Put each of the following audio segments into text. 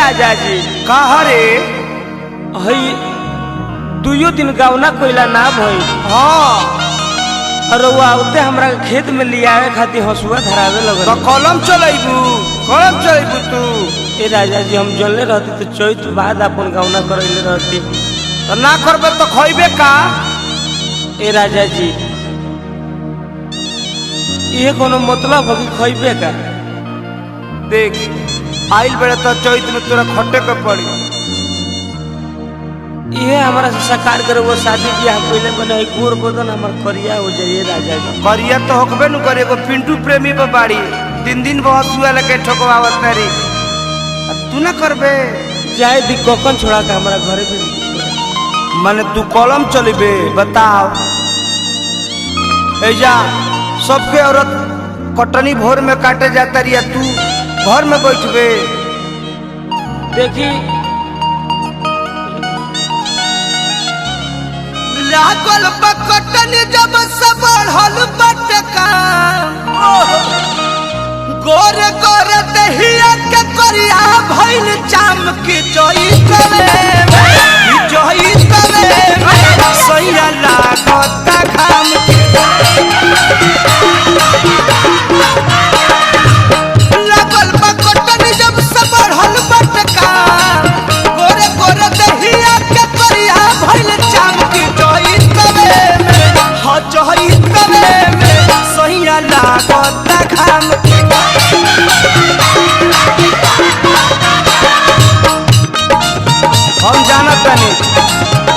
राजा जी कहा रे हई दुयो दिन गावना कोइला ना भई। हाँ और वो आउते हमरा खेत में लियावे खातिर हसुआ धरावे लगल। तो कलम चलेबू तू। ए राजा जी हम जलले रहती तो चैत बाद अपन गावना करैले रहती। तो ना करबे तो खइबे का। ए राजा जी ये कोनो मतलब हो कि खइबे का। देख आइल बड़े तो चैत में तोरा खटे के पड़ी। ये हमारा से साकार करे वो शादी ब्याह पहले बने गोर बदन हमार करिया हो जाइए राजा जी। करिया तो होकबे न करे। एगो पिंटू प्रेमी पे बाड़ी दिन बहुत सुआ लेके ठोकवावत तारी। तू ना करबे चाहे दी कोकन छोड़ा के हमारा घरे भी माने तू कलम चलेबे बताओ। ऐजा सबके औरत कटनी भोर में काटे जाता रिया तू घर में बैठबे। देखी लागल बकटन जब सब बढ़ल बटका गोरे गोरे दहिया के करिया भइल चाम की जोई तवे सैया लागत घाम लागल बकटन जब सब बढ़ल बटका गोरे गोरे दहिया के करिया भइल चाम की जोई तवे में सैया लागत घाम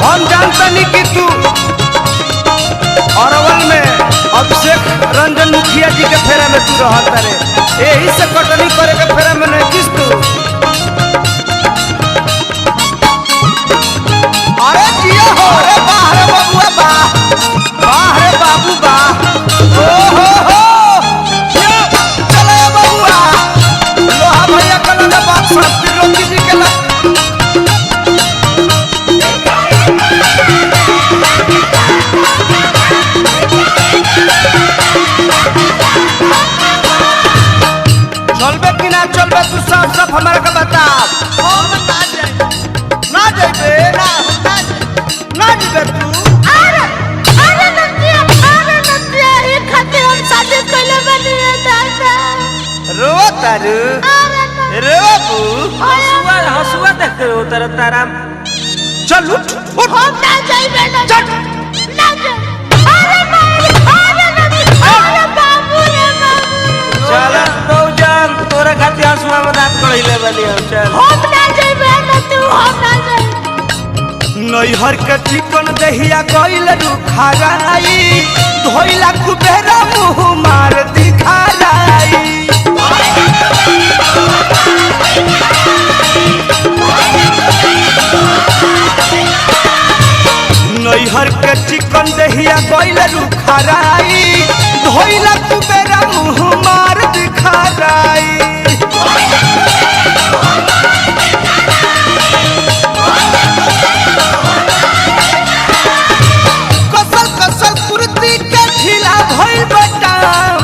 हम जानतनी कि तू अरवल में अभिषेक रंजन मुखिया जी के फेरा में तू रहता रे। यही से कटनी करे के फेरा में नहीं किस तू। अरे जिया हो रे बाहर बबुआ बाहर बाबू बा ओ हो चले बबुआ लोहा भैया का लगा बात सब रोकी जी के लगा। चलबे कि ना चलबे तू साफ साफ हमारे का बता। ना जाइबे ना जाइबे तू। अरे नतिया ये खातिर हम शादी कइले बनी है दादा। रो तारू रो बू हसुआ देख के उतर तारा। चल उठ हम ना जाइबे ना चल ना जा। अरे बाबू रे बाबू चल तो जान तोरा खातिर हसुआ में दांत कइले बनी हम। चल हम ना जाइबे ना तू हम ना जाइबे। नैहर के चिकन दहिया गइल रुखाराई धोइला कुबेरा मुंह मार दिखाराई। नैहर के चिकन दहिया गइल रुखाराई धोइला कुबेरा मुंह मार दिखाराई। कसल कुर्ती के ढीला भइल बटाम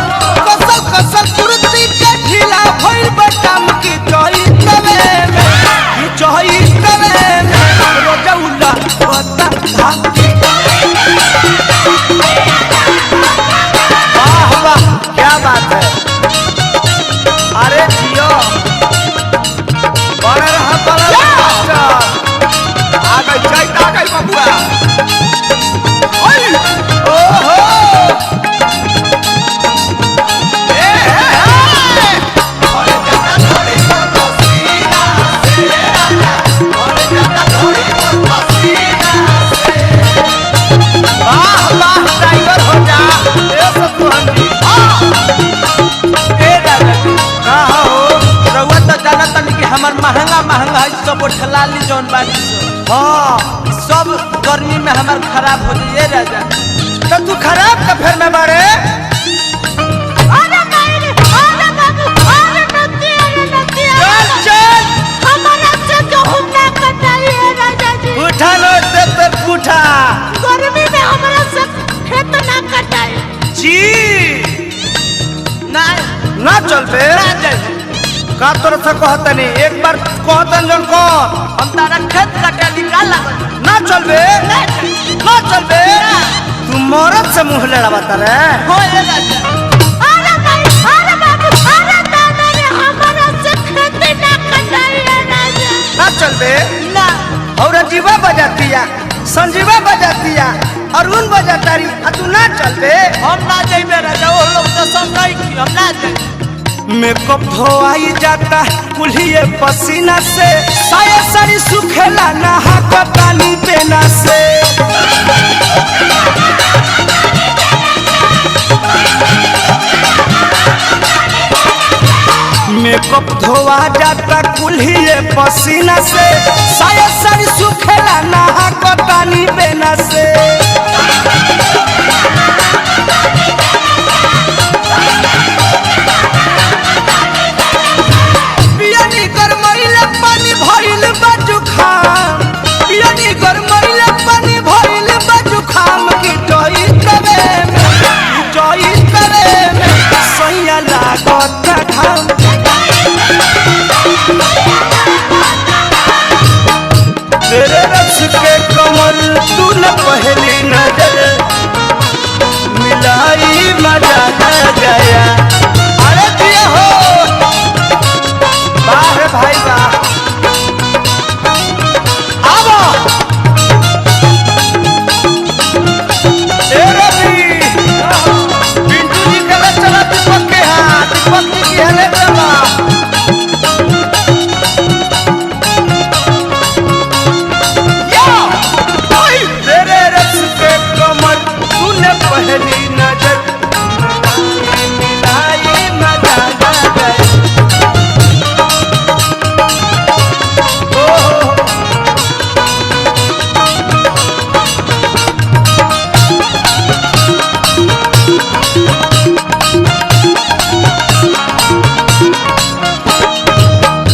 कसल कुर्ती के ढीला भइल बटाम की जोई तवे में रोजौला बता धाकी। वाह वाह क्या बात है। अरे जियो बड़े रहा आ गई बबुआ। महंगा है सब ठलाली जौन बानी सब गर्मी में हमार खराब हो जाइए राजा। तो तू खराब का फिर में बारे। अरे बाबू अरे नतिया चल हमारा से कहूं ना कटाइए राजा जी। उठा लो ते उठा। गर्मी में हमारा से खेत ना कटाइए जी ना चल पे का तोर से कहतनी एक बार कहतन जन कौन हम तारा खेत काटे निकाल लागल ना चलबे ना चलबे तू मरद से मुंह लड़ावता रे हो ये राजा अरे भाई अरे बाबू अरे दादा ने हमारा से खेती ना कटाइए राजा ना चलबे ना और जीवा बजातिया संजीवा बजातिया अरुण बजातारी आ तू ना चलबे हम ना जाइबे राजा वो लोग तो सब नहीं की हम ना जाइबे मेकअप धोआई जाता कुल्हिए पसीना से साया सारी सुखेला नहा के पानी देना से मेकअप धोआ जाता कुल्हिए पसीना से साया सारी सुखेला नहा के पानी देना से पियानी गरमैले पानी भइल बा जुखाम पियानी गरमैले पानी भइल बा जुखाम की जई तबे में सैया लागत घाम तेरे रस के कमर तू न पहली नजर मिलाई मजा न गया अरे दिया हो बाहर भाई बा आवो ए रवि पिंटू जी के ले चला दीपक के हाथ दीपक जी की हले चला या भाई तेरे रस के कमर तूने पहली नजर मिलाई मजा न गया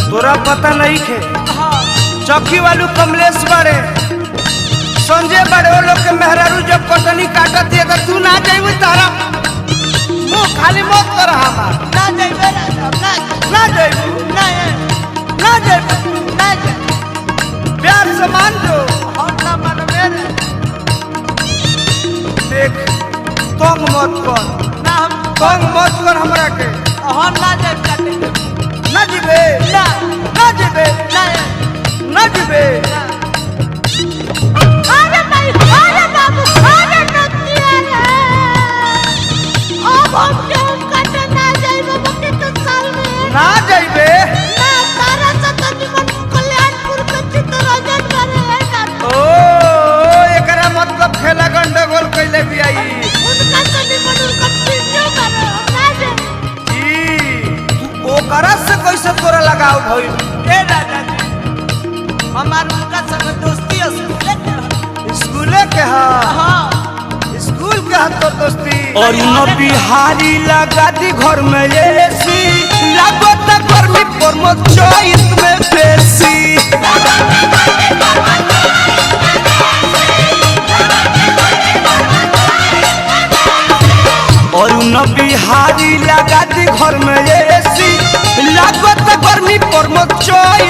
तोरा पता नहीं खे चौकी वालू कमलेश बड़े संजय बड़े वो लोग के मेहरारू जब कटनी काटत है तो तू ना जाइबू तारा मुंह खाली मत कर हमार ना जाइबे राजा हम ना जाइबू ना ना जाइबू ना जाइबे प्यार से मान जो हम ना मानबे रे देख तंग मत कर ना हम तंग मत कर हमरा के हम ना जाइबे काटे ना जीबे ना ना जीबे ना ना जीबे अरे भाई अरे बाबू अरे नतिया रे अब हम क्यों कटे ना जाइबे बके तो साल में ना जाइबे ना तारा से तो जीवन कल्याणपुर के चित्तरंजन करे है ना ओ एकरा मतलब खेला गंडगोल कइले भी आई उनका तो जीवन उनका वीडियो करे हम ना जाइबे ई तू ओकरा से कैसे तोरा लगाव भइल ए राजा जी हमार उनका संग दोस्ती है स्कूले के हा हां स्कूल के हा तो दोस्ती और न बिहारी लगा दी घर में एसी लागत गर्मी पर मत चोइत में बेसी और न बिहारी लगा दी घर में एसी लागत गर्मी पर मत चोइत